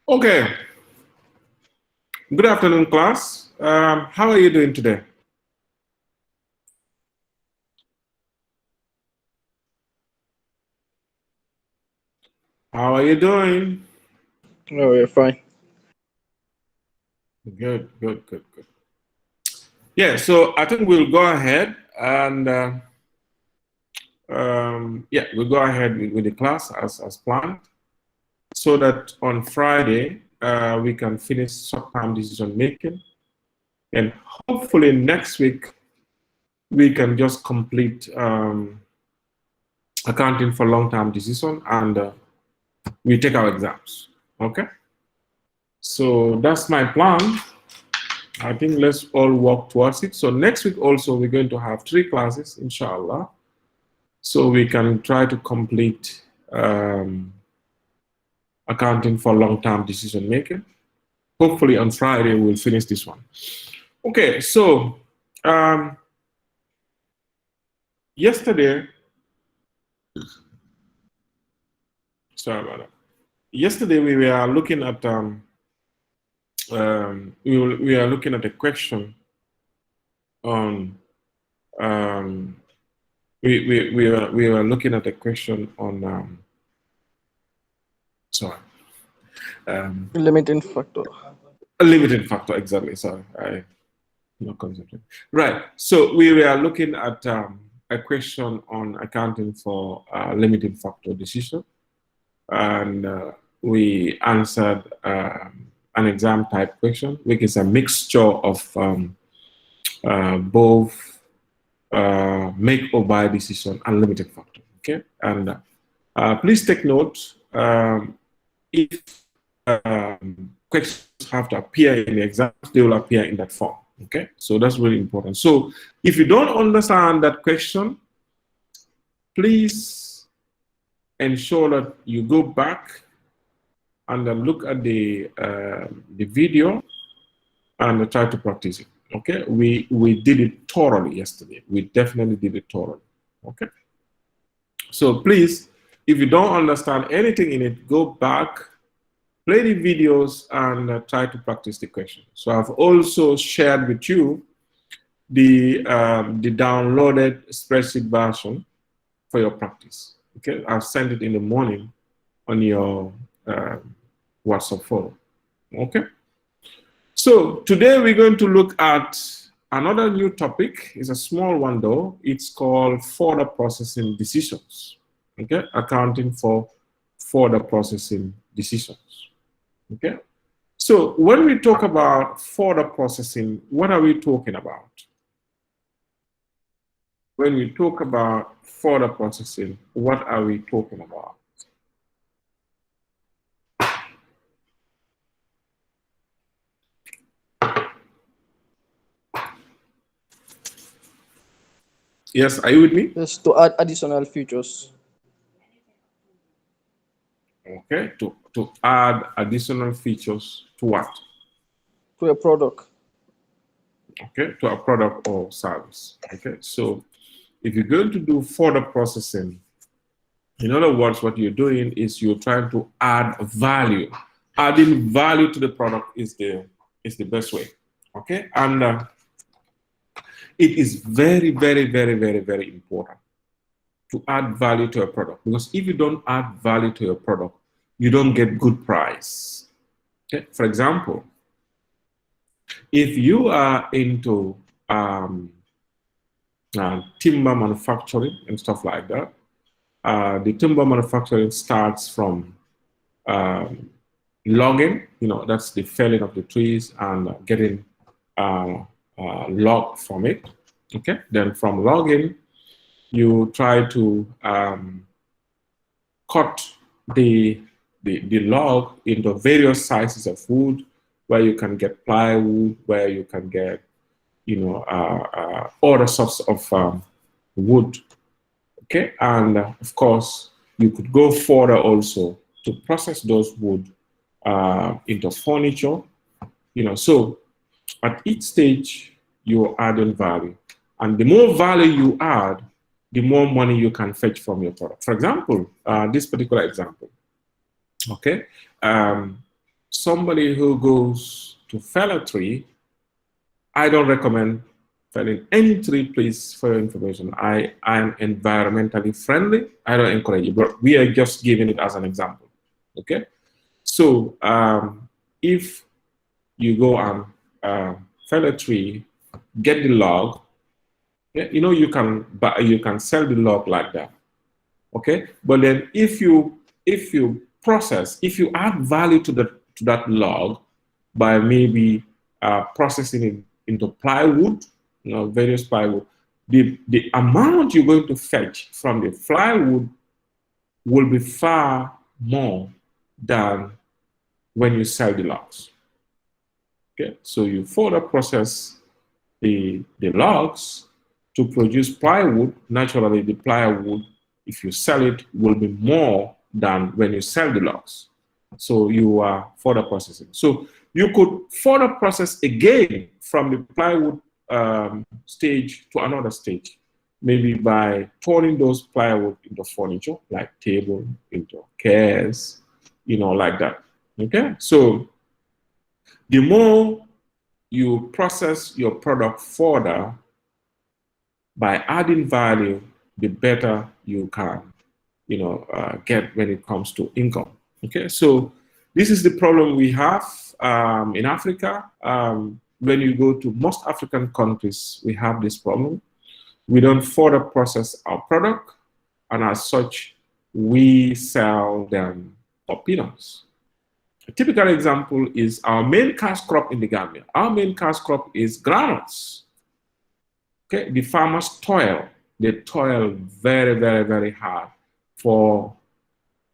Okay, good afternoon, class. How are you doing today? How are you doing? Oh, we're fine. Good, good, good, good. Yeah, so I think we'll go ahead and we'll go ahead with the class as planned, so that on Friday we can finish short-term decision making, and hopefully next week we can just complete accounting for long-term decision, and we take our exams. Okay, so that's my plan. I think let's all work towards it. So next week also we're going to have 3 classes, inshallah, so we can try to complete accounting for long-term decision making. Hopefully on Friday we'll finish this one. Okay, so yesterday, sorry about that. Yesterday we were looking at we are looking at a question on we were looking at a question on sorry. Limiting factor. A limiting factor, exactly. Sorry, I not concentrating. Right. So we were looking at a question on accounting for limiting factor decision, and we answered an exam type question, which is a mixture of both make or buy decision and limiting factor. Okay, and please take note. If questions have to appear in the exams, they will appear in that form. Okay, so that's really important. So if you don't understand that question, please ensure that you go back and look at the video and try to practice it. Okay, we did it thoroughly yesterday. We definitely did it thoroughly. Okay, so please, if you don't understand anything in it, go back, play the videos, and try to practice the question. So I've also shared with you the downloaded spreadsheet version for your practice. Okay, I've sent it in the morning on your WhatsApp phone. Okay, so today we're going to look at another new topic. It's a small one though. It's called further processing decisions. Okay, accounting for further processing decisions. Okay, so when we talk about further processing, what are we talking about? When we talk about further processing, what are we talking about? Yes, are you with me? Yes, to add additional features. Okay, to add additional features to what? To a product. Okay, to a product or service. Okay, so if you're going to do further processing, in other words, what you're doing is you're trying to add value. Adding value to the product is the best way. Okay, and it is very, very, very, very, very important to add value to a product, because if you don't add value to your product, you don't get good price. Okay, for example, if you are into timber manufacturing and stuff like that, the timber manufacturing starts from logging, that's the felling of the trees and getting log from it. Okay, then from logging, you try to cut the log into various sizes of wood, where you can get plywood, where you can get other sorts of wood. Okay, and of course you could go further also to process those wood into furniture. So at each stage you're adding value, and the more value you add, the more money you can fetch from your product. For example, this particular example, okay, somebody who goes to fell a tree, I don't recommend felling any tree, please, for your information. I am environmentally friendly. I don't encourage it, but we are just giving it as an example. Okay? So if you go and fell a tree, get the log, you know, you can sell the log like that. Okay? But then if you process, if you add value to that log by maybe processing it into plywood, you know, various plywood, the amount you're going to fetch from the plywood will be far more than when you sell the logs. Okay, so you further process the logs to produce plywood. Naturally, the plywood, if you sell it, will be more than when you sell the logs. So you are further processing. So you could further process again from the plywood stage to another stage, maybe by turning those plywood into furniture, like table, into chairs, you know, like that. Okay, so the more you process your product further by adding value, the better you can, you know, get when it comes to income. Okay, so this is the problem we have in Africa. When you go to most African countries, we have this problem. We don't further process our product, and as such, we sell them for peanuts. A typical example is our main cash crop in the Gambia. Our main cash crop is groundnuts. Okay, the farmers toil. They toil very, very, very hard for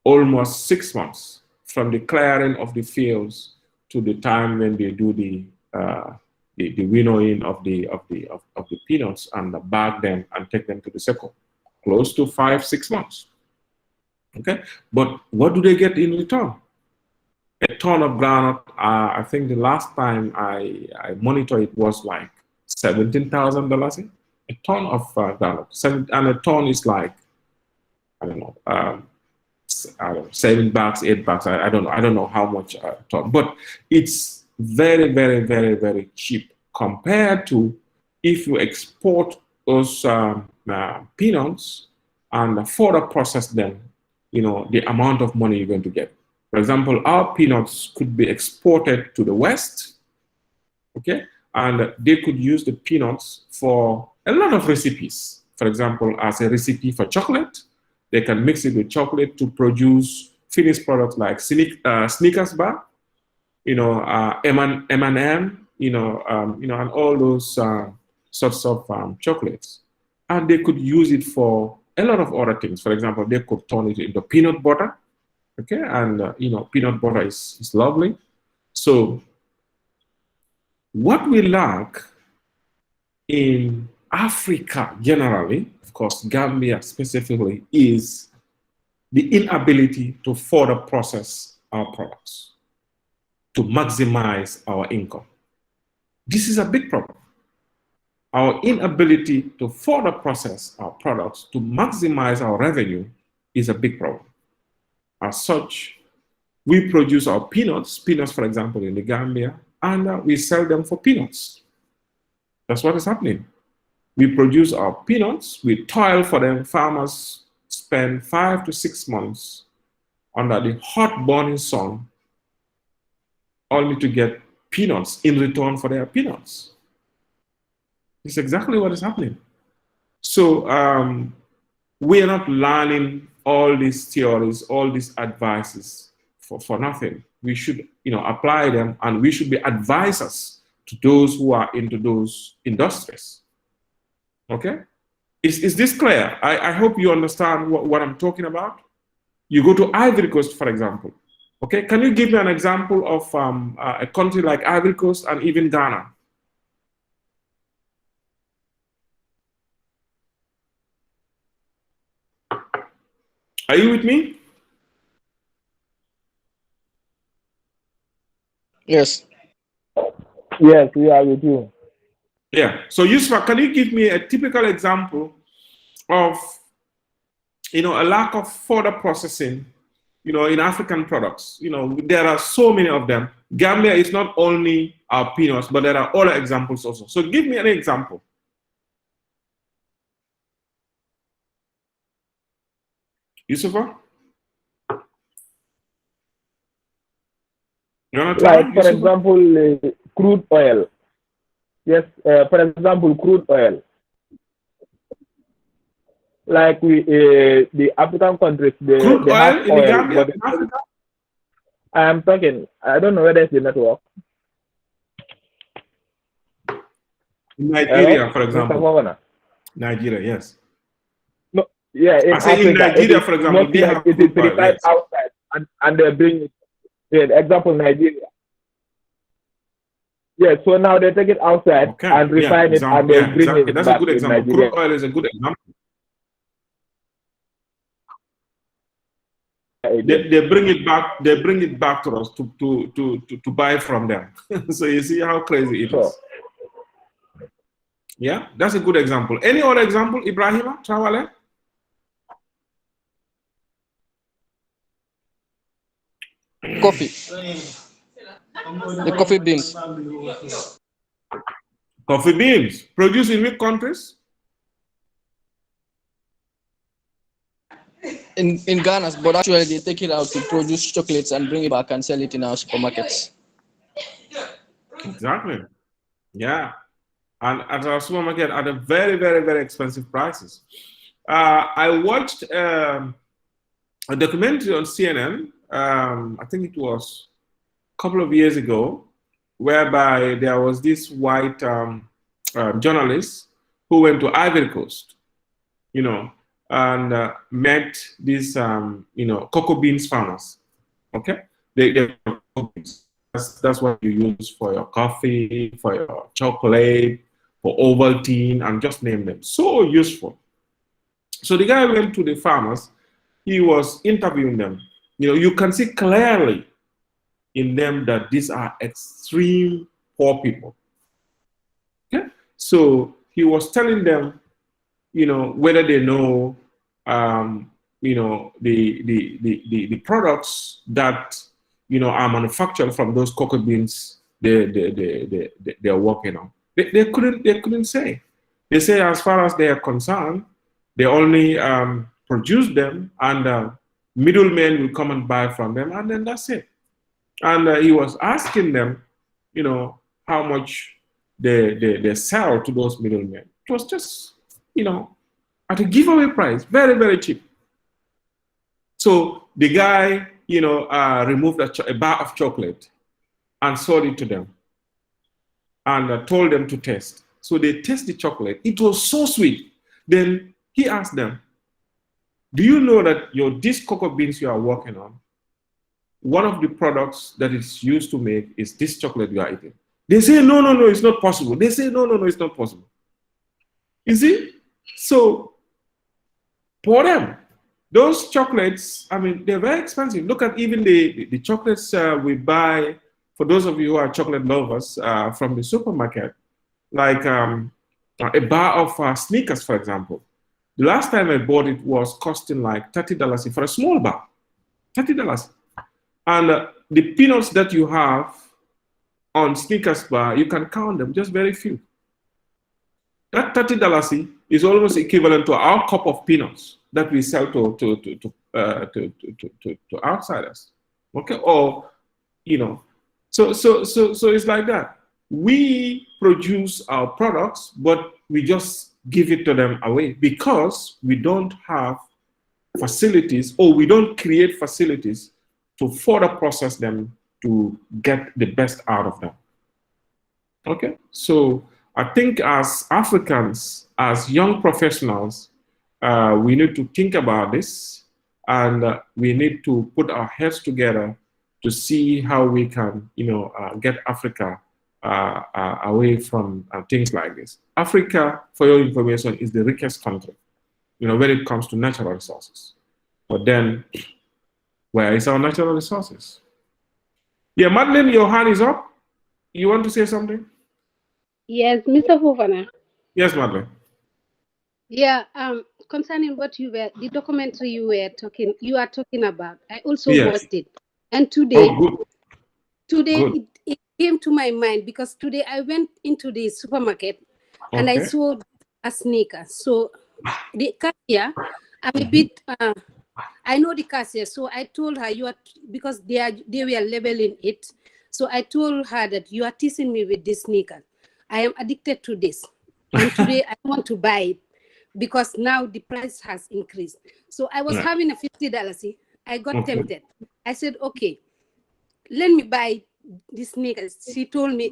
almost 6 months, from the clearing of the fields to the time when they do the winnowing of the peanuts and bag them and take them to the circle. Close to 5-6 months. Okay, but what do they get in return? A ton of groundnut. I think the last time I monitored it was like $17,000. A ton of groundnut, and a ton is like, I don't know, 7 bucks, 8 bucks. I don't know. I don't know how much a ton, but it's very, very, very, very cheap compared to if you export those peanuts and further process them. You know, the amount of money you're going to get. For example, our peanuts could be exported to the West, okay, and they could use the peanuts for a lot of recipes. For example, as a recipe for chocolate, they can mix it with chocolate to produce finished products like Snickers bar, you know, M&M, you know, and all those sorts of chocolates. And they could use it for a lot of other things. For example, they could turn it into peanut butter, okay, and you know, peanut butter is lovely. So what we lack in Africa generally, of course, Gambia specifically, is the inability to further process our products to maximize our income. This is a big problem. Our inability to further process our products to maximize our revenue is a big problem. As such, we produce our peanuts, for example, in the Gambia, and we sell them for peanuts. That's what is happening. We produce our peanuts, we toil for them. Farmers spend 5 to 6 months under the hot burning sun only to get peanuts in return for their peanuts. It's exactly what is happening. So we are not learning all these theories, all these advices for nothing. We should, you know, apply them, and we should be advisors to those who are into those industries. Okay? Is this clear? I hope you understand what I'm talking about. You go to Ivory Coast, for example. Okay, can you give me an example of a country like Ivory Coast and even Ghana? Are you with me? Yes. Yes, we are with you. Yeah. So Yusuf, can you give me a typical example of, you know, a lack of further processing in African products. There are so many of them. Gambia is not only our peanuts, but there are other examples also. So give me an example. Yusufa? You want to try? Like, for example, crude oil. Yes, for example, crude oil. Like the African countries, they have in oil, Gambia, but in Africa? I'm talking, I don't know whether it's the network. In Nigeria, Hello? for example. Mr. Nigeria, yes. No, yeah, in I say Africa, in Nigeria, it is for example, they mostly like have it is crude oil, refined yes. outside, and they bring it. Yeah, example, Nigeria. Yeah, so now they take it outside and refine it, and they bring exactly. it That's a back good in example. Nigeria. Crude oil is a good example. They bring it back. They bring it back to us to buy from them. So you see how crazy it is. Yeah, that's a good example. Any other example, Ibrahima Trawale? Coffee. The coffee beans. Coffee beans produced in which countries? In Ghana, but actually they take it out to produce chocolates and bring it back and sell it in our supermarkets. Exactly. Yeah. And at our supermarket at a very, very, very expensive prices. I watched a documentary on CNN, I think it was a couple of years ago, whereby there was this white journalist who went to Ivory Coast, and met these, cocoa beans farmers. Okay, they that's what you use for your coffee, for your chocolate, for Ovaltine, and just name them. So useful. So the guy went to the farmers. He was interviewing them. You can see clearly in them that these are extreme poor people. Okay? So he was telling them, whether they know, the products that, are manufactured from those cocoa beans they're working on. They couldn't say. They say as far as they are concerned, they only produce them, and middlemen will come and buy from them, and then that's it. And he was asking them, how much they sell to those middlemen. It was just, at a giveaway price, very, very cheap. So the guy, removed a bar of chocolate and sold it to them, and told them to taste. So they taste the chocolate. It was so sweet. Then he asked them, do you know that these cocoa beans you are working on, one of the products that is used to make is this chocolate you are eating? They say, no, it's not possible. They say, no, it's not possible. You see? So for them, those chocolates, they're very expensive. Look at even the chocolates we buy, for those of you who are chocolate lovers, from the supermarket, like a bar of Snickers, for example. The last time I bought it was costing like $30 for a small bar, $30. And the peanuts that you have on Snickers bar, you can count them, just very few. That $30 is almost equivalent to our cup of peanuts that we sell to outsiders. Okay, or so it's like that. We produce our products, but we just give it to them away because we don't have facilities, or we don't create facilities to further process them to get the best out of them. Okay, so I think as Africans, as young professionals, we need to think about this, and we need to put our heads together to see how we can, get Africa away from things like this. Africa, for your information, is the richest country, when it comes to natural resources. But then, where is our natural resources? Yeah, Madeline, your hand is up. You want to say something? Yes, Mr. Fofana. Yes, Madeline. Yeah, concerning what the documentary you are talking about, I also Yes. watched it. And Oh, today good. it came to my mind because today I went into the supermarket and I Okay. saw a sneaker. So the cashier, I'm a Mhm. bit, I know the cashier, so I told her because they were labeling it. So I told her that you are teasing me with this sneaker. I am addicted to this. And today I want to buy it because now the price has increased. So I was Yeah. having a $50. I got Okay. tempted. I said, okay, let me buy this sneakers. She told me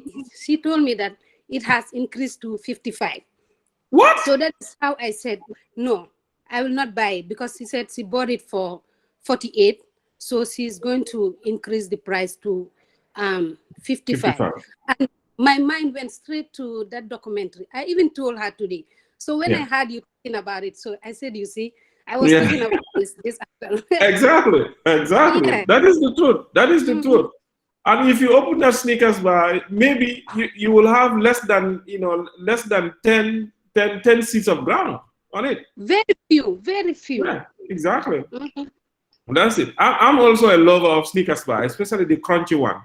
that it has increased to 55. What? So that's how I said, no, I will not buy it because she said she bought it for 48. So she's going to increase the price to 55. 55. And my mind went straight to that documentary. I even told her today. So when I Yeah. heard you talking about it, so I said, you see, I was Yeah. talking about this afternoon. Exactly. Exactly. Yeah. That is the truth. That is the Mhm. truth. And if you open that sneakers bar, maybe you will have less than 10 seats of ground on it. Very few, very few. Yeah, exactly. Mhm. That's it. I'm also a lover of sneakers bar, especially the crunchy one.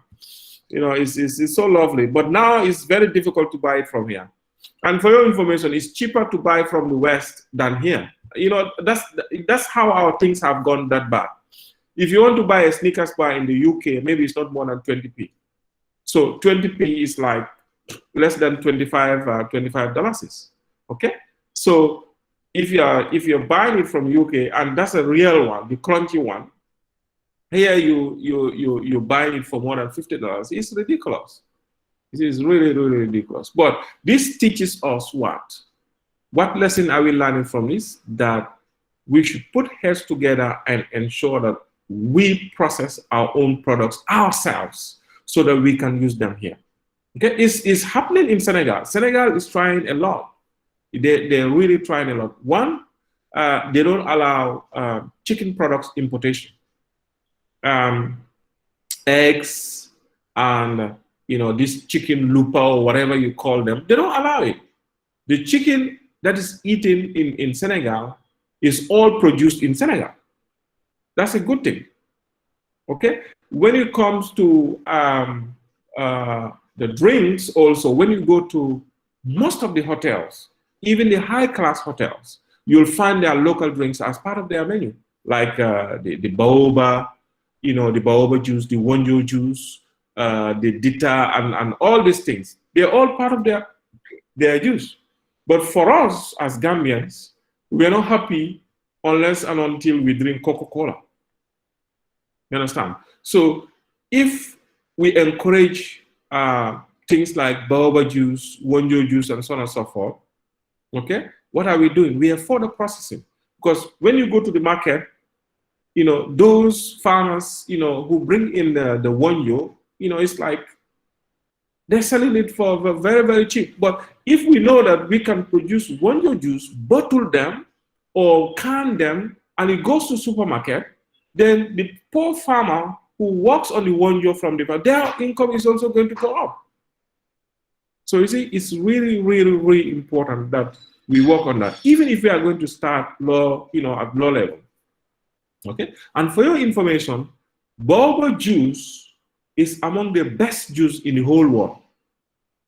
It's so lovely. But now it's very difficult to buy it from here. And for your information, it's cheaper to buy from the West than here. That's how our things have gone that bad. If you want to buy a sneakers bar in the UK, maybe it's not more than 20p. So 20p is like less than $25. Okay. So if you're buying it from UK and that's a real one, the crunchy one, here you buying it for more than $50. It's ridiculous. It is really, really ridiculous. But this teaches us what? What lesson are we learning from this? That we should put heads together and ensure that we process our own products ourselves so that we can use them here. Okay, it's happening in Senegal. Senegal is trying a lot. They're really trying a lot. One, they don't allow chicken products importation. Um, Eggs and this chicken lupa or whatever you call them, they don't allow it. The chicken that is eaten in Senegal is all produced in Senegal. That's a good thing. Okay. When it comes to the drinks, also, when you go to most of the hotels, even the high class hotels, you'll find their local drinks as part of their menu, like the baoba, the baoba juice, the wonjo juice, the dita, and all these things. They're all part of their juice. But for us as Gambians, we're not happy unless and until we drink Coca-Cola. You understand? So if we encourage things like baobab juice, wonjo juice, and so on and so forth, okay, what are we doing? We are further processing. Because when you go to the market, those farmers, who bring in the wonjo, it's like they're selling it for very, very cheap. But if we know that we can produce wonjo juice, bottle them, or can them, and it goes to supermarket, then the poor farmer who works on the wonjo from their income is also going to go up. So you see, it's really, really, really important that we work on that, even if we are going to start low, at low level. Okay, and for your information, boba juice is among the best juice in the whole world.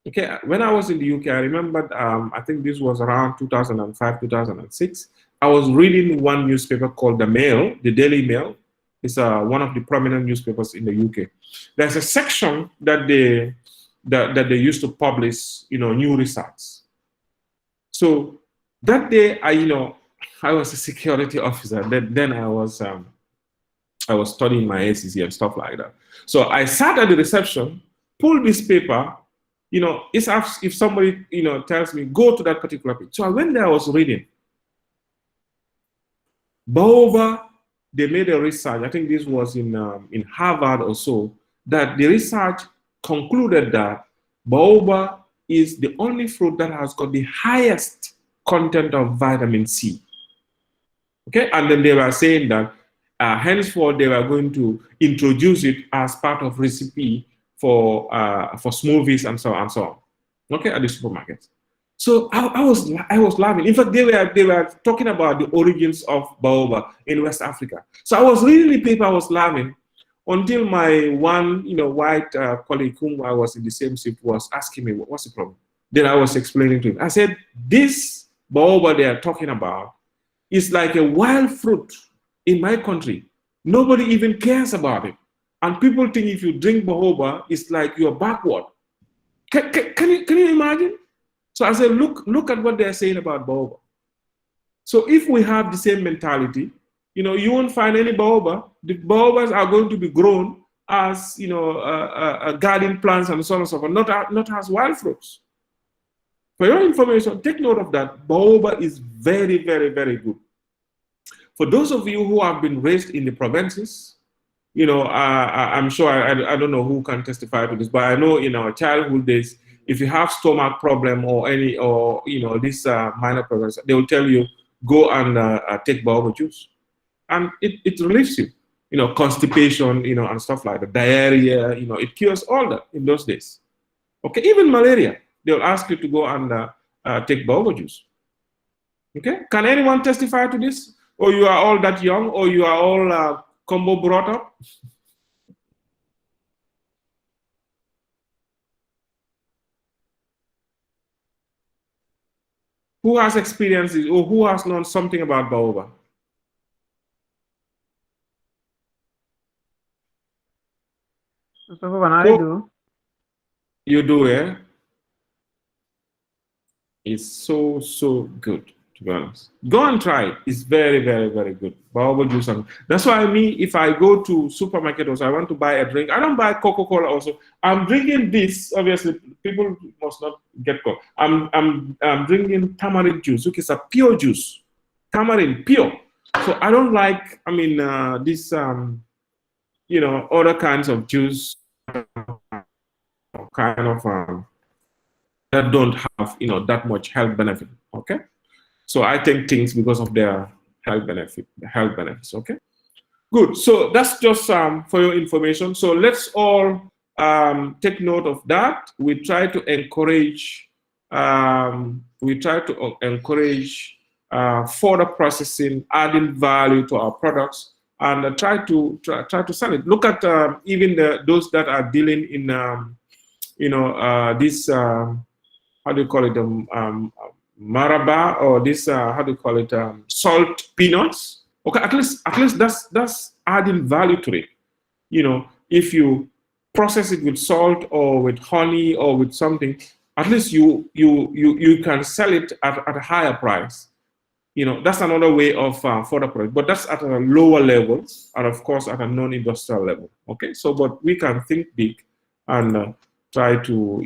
Okay, when I was in the UK, I remember, I think this was around 2005, 2006. I was reading one newspaper called The Mail, the Daily Mail. It's one of the prominent newspapers in the UK. There's a section that they used to publish, new research. So that day, I was a security officer. Then I was studying my ACC and stuff like that. So I sat at the reception, pulled this paper. It's as if somebody, tells me, go to that particular page. So I went there, I was reading. Moreover, they made a research, I think this was in Harvard or so, that the research concluded that baobab is the only fruit that has got the highest content of vitamin C. Okay, and then they were saying that henceforth they were going to introduce it as part of recipe for smoothies and so on. Okay, at the supermarket. So I was laughing. In fact, they were talking about the origins of baobab in West Africa. So I was reading the paper, I was laughing until my one white colleague whom I was in the same shift was asking me, what's the problem? Then I was explaining to him. I said, this baobab they are talking about is like a wild fruit in my country. Nobody even cares about it. And people think if you drink baobab, it's like you're backward. Can you imagine? So I said, look at what they're saying about baobab. So if we have the same mentality, you won't find any baobab. The baobabs are going to be grown as garden plants and so on and so forth, not as wild fruits. For your information, take note of that. Baobab is very, very, very good. For those of you who have been raised in the provinces, I'm sure I don't know who can testify to this, but I know in our childhood days, if you have stomach problem or this minor problems, they will tell you go and take baobab juice, and it relieves you, constipation, and stuff like that, diarrhea, it cures all that in those days. Okay, even malaria, they will ask you to go and take baobab juice. Okay, can anyone testify to this? Or you are all that young, or you are all combo brought up? Who has experiences or who has known something about baobab? So when I do. You do, eh? It's so good, to be honest. Go and try it. It's very, very, very good. Baobab juice. That's why if I go to supermarket or I want to buy a drink, I don't buy Coca-Cola also. I'm drinking this, obviously, people must not get Coke. I'm drinking tamarind juice, which is a pure juice. Tamarind, pure. So I don't like, this, other kinds of juice, kind of, that don't have, that much health benefit, okay? So I take things because of their health benefits, okay? Good, so that's just for your information. So let's all take note of that. We try to encourage, further processing, adding value to our products, and try to sell it. Look at even those that are dealing in, this, how do you call it, maraba, or this, how do you call it, salt peanuts. Okay, at least that's adding value to it. If you process it with salt or with honey or with something, at least you can sell it at a higher price. That's another way of further product, but that's at a lower level, and of course at a non-industrial level. Okay, so but we can think big and try to